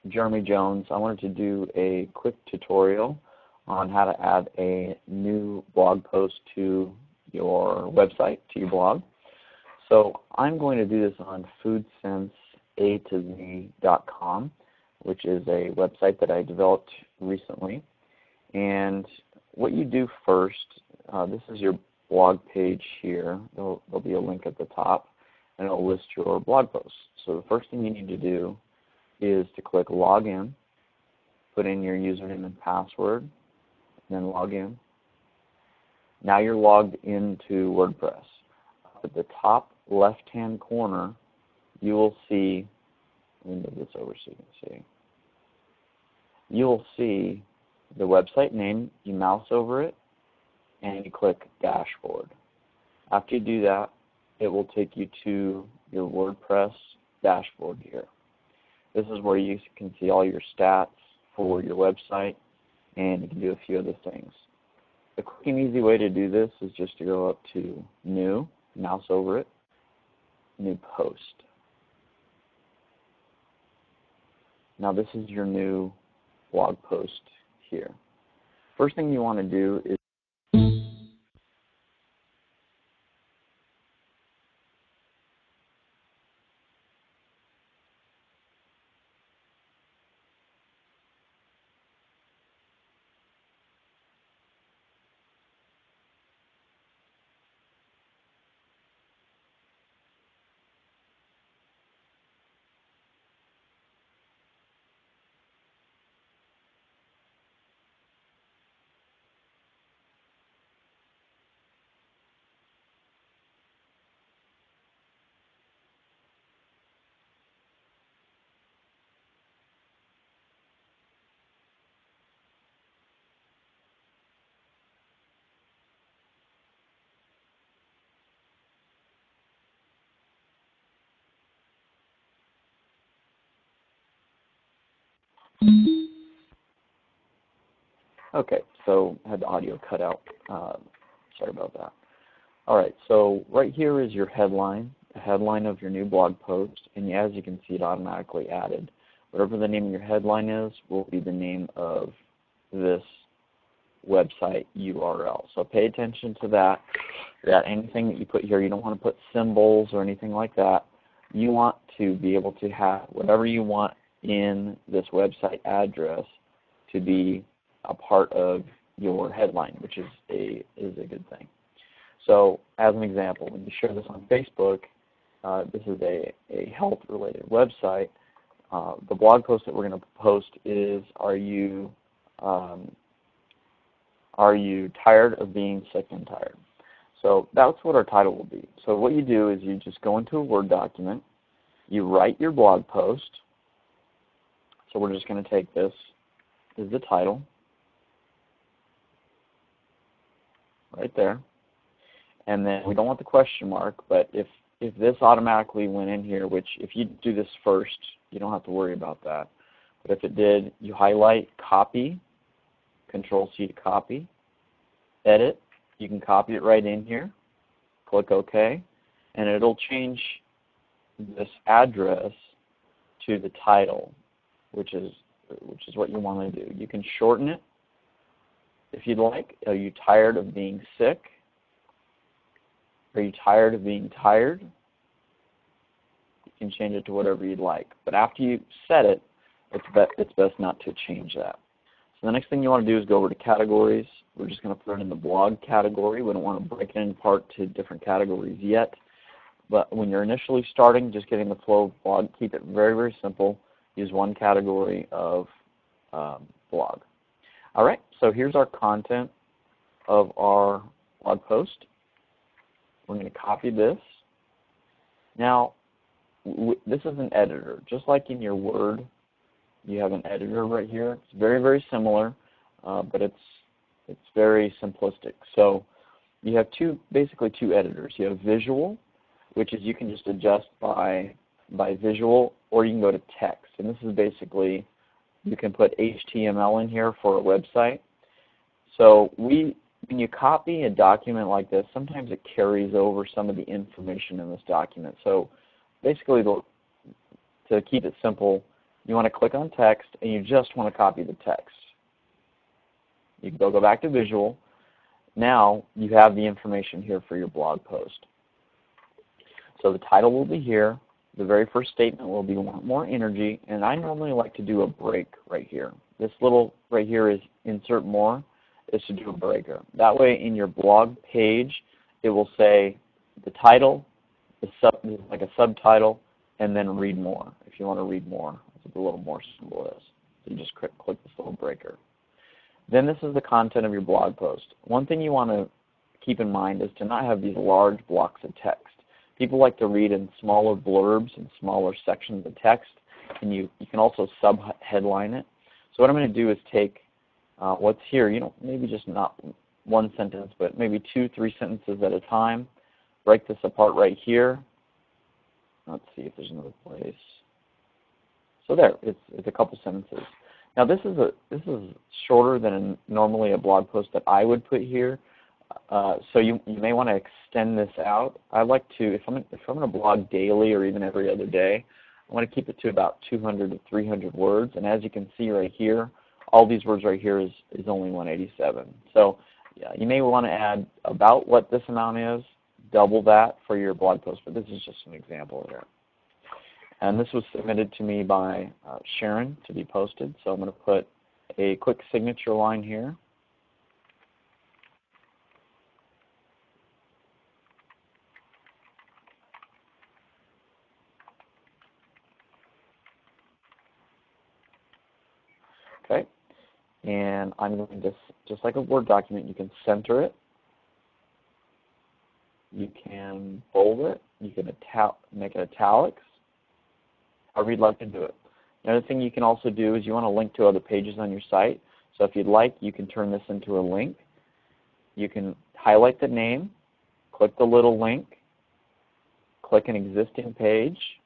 Jeremy Jones. I wanted to do a quick tutorial on how to add a new blog post to your website, to your blog. So I'm going to do this on foodsenseA2Z.com, which is a website that I developed recently. And what you do first, this is your blog page here. There'll be a link at the top, and it'll list your blog posts. So the first thing you need to do is to click Login, put in your username and password, and then log in. Now you're logged into WordPress. Up at the top left-hand corner, you will see, let me move this over so you can see. You'll see the website name. You mouse over it, and you click Dashboard. After you do that, it will take you to your WordPress dashboard here. This is where you can see all your stats for your website, and you can do a few other things. The quick and easy way to do this is just to go up to New, mouse over it, New Post. Now this is your new blog post here. First thing you want to do is okay, so I had the audio cut out. Sorry about that. All right, so right here is your headline, the headline of your new blog post, and as you can see, it automatically added. Whatever the name of your headline is will be the name of this website URL. So pay attention to that. Anything that you put here, you don't want to put symbols or anything like that. You want to be able to have whatever you want in this website address to be a part of your headline, which is a good thing. So as an example, when you share this on Facebook, this is a health-related website. The blog post that we're going to post is, are you tired of being sick and tired? So that's what our title will be. So what you do is you just go into a Word document, you write your blog post. So we're just going to take this as the title, right there. And then we don't want the question mark, but if this automatically went in here, which if you do this first, you don't have to worry about that. But if it did, you highlight copy, Control-C to copy, edit. You can copy it right in here, click OK, and it'll change this address to the title, which is what you want to do. You can shorten it if you'd like. Are you tired of being sick? Are you tired of being tired? You can change it to whatever you'd like. But after you set it, it's best not to change that. So the next thing you want to do is go over to categories. We're just going to put it in the blog category. We don't want to break it apart to different categories yet. But when you're initially starting, just getting the flow of blog, keep it very, very simple. Use one category of blog. All right, so here's our content of our blog post. We're going to copy this. Now, this is an editor. Just like in your Word, you have an editor right here. It's very, very similar, but it's very simplistic. So you have basically two editors. You have visual, which is you can just adjust by visual, or you can go to text. And this is basically, you can put HTML in here for a website. So when you copy a document like this, sometimes it carries over some of the information in this document. So basically, to keep it simple, you want to click on text, and you just want to copy the text. You can go back to visual. Now you have the information here for your blog post. So the title will be here. The very first statement will be "Want more energy," and I normally like to do a break right here. This little right here is insert more, is to do a breaker. That way in your blog page it will say the title, like a subtitle, and then read more if you want to read more. That's what the little more symbol is. So you just click this little breaker. Then this is the content of your blog post. One thing you want to keep in mind is to not have these large blocks of text. People like to read in smaller blurbs and smaller sections of text, and you can also sub-headline it. So what I'm going to do is take what's here, maybe just not one sentence, but maybe 2-3 sentences at a time. Break this apart right here. Let's see if there's another place. So there, it's a couple sentences. Now this is shorter than normally a blog post that I would put here. So you may want to extend this out. I like to, if I'm going to blog daily or even every other day, I want to keep it to about 200 to 300 words. And as you can see right here, all these words right here is only 187. So yeah, you may want to add about what this amount is, double that for your blog post, but this is just an example here. And this was submitted to me by Sharon to be posted. So I'm going to put a quick signature line here. Okay, and I'm going to, just like a Word document, you can center it, you can bold it, you can make it italics, however you'd like to do it. Another thing you can also do is you want to link to other pages on your site. So if you'd like, you can turn this into a link. You can highlight the name, click the little link, click an existing page,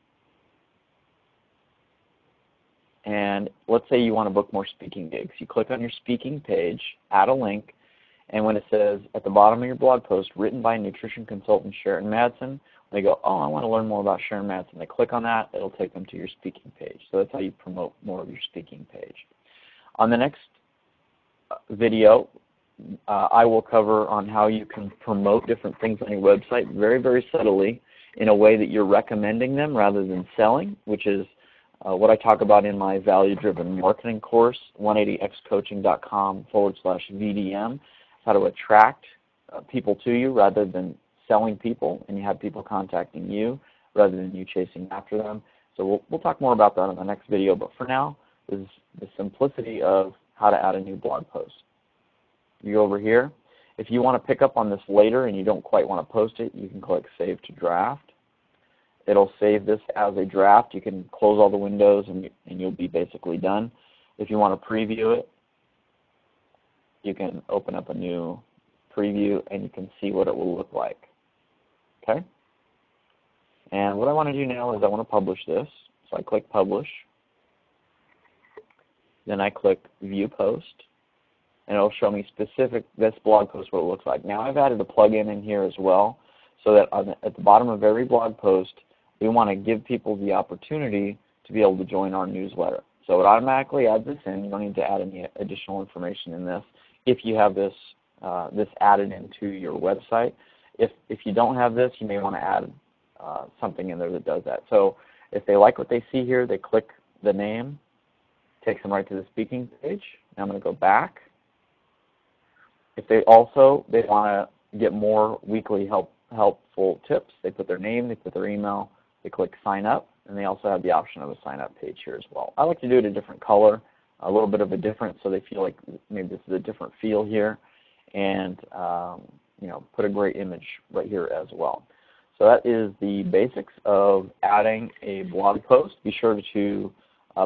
and let's say you want to book more speaking gigs. You click on your speaking page, add a link, and when it says at the bottom of your blog post, written by nutrition consultant Sharon Madsen, they go, oh, I want to learn more about Sharon Madsen. They click on that, it'll take them to your speaking page. So that's how you promote more of your speaking page. On the next video, I will cover on how you can promote different things on your website very, very subtly in a way that you're recommending them rather than selling, which is what I talk about in my value-driven marketing course, 180xcoaching.com/VDM, how to attract people to you rather than selling people, and you have people contacting you rather than you chasing after them. So we'll talk more about that in the next video, but for now, this is the simplicity of how to add a new blog post. You go over here. If you want to pick up on this later and you don't quite want to post it, you can click Save to Draft. It'll save this as a draft. You can close all the windows and you'll be basically done. If you want to preview it, you can open up a new preview and you can see what it will look like. Okay? And what I want to do now is I want to publish this. So I click Publish. Then I click View Post. And it'll show me specific, this blog post, what it looks like. Now I've added a plugin in here as well, so that at the bottom of every blog post, we want to give people the opportunity to be able to join our newsletter. So it automatically adds this in. You don't need to add any additional information in this if you have this this added into your website. If you don't have this, you may want to add something in there that does that. So if they like what they see here, they click the name, takes them right to the speaking page. Now I'm going to go back. If they want to get more weekly helpful tips, they put their name, they put their email, they click sign up, and they also have the option of a sign up page here as well. I like to do it a different color, a little bit of a different, so they feel like maybe this is a different feel here, and put a great image right here as well. So that is the basics of adding a blog post. Be sure to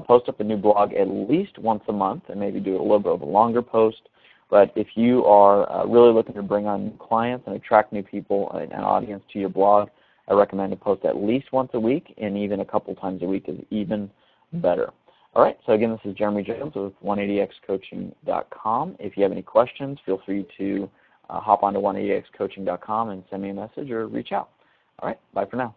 post up a new blog at least once a month, and maybe do a little bit of a longer post. But if you are really looking to bring on new clients and attract new people, an audience to your blog, I recommend to post at least once a week, and even a couple times a week is even better. All right, so again, this is Jeremy Jones with 180xcoaching.com. If you have any questions, feel free to hop onto 180xcoaching.com and send me a message or reach out. All right, bye for now.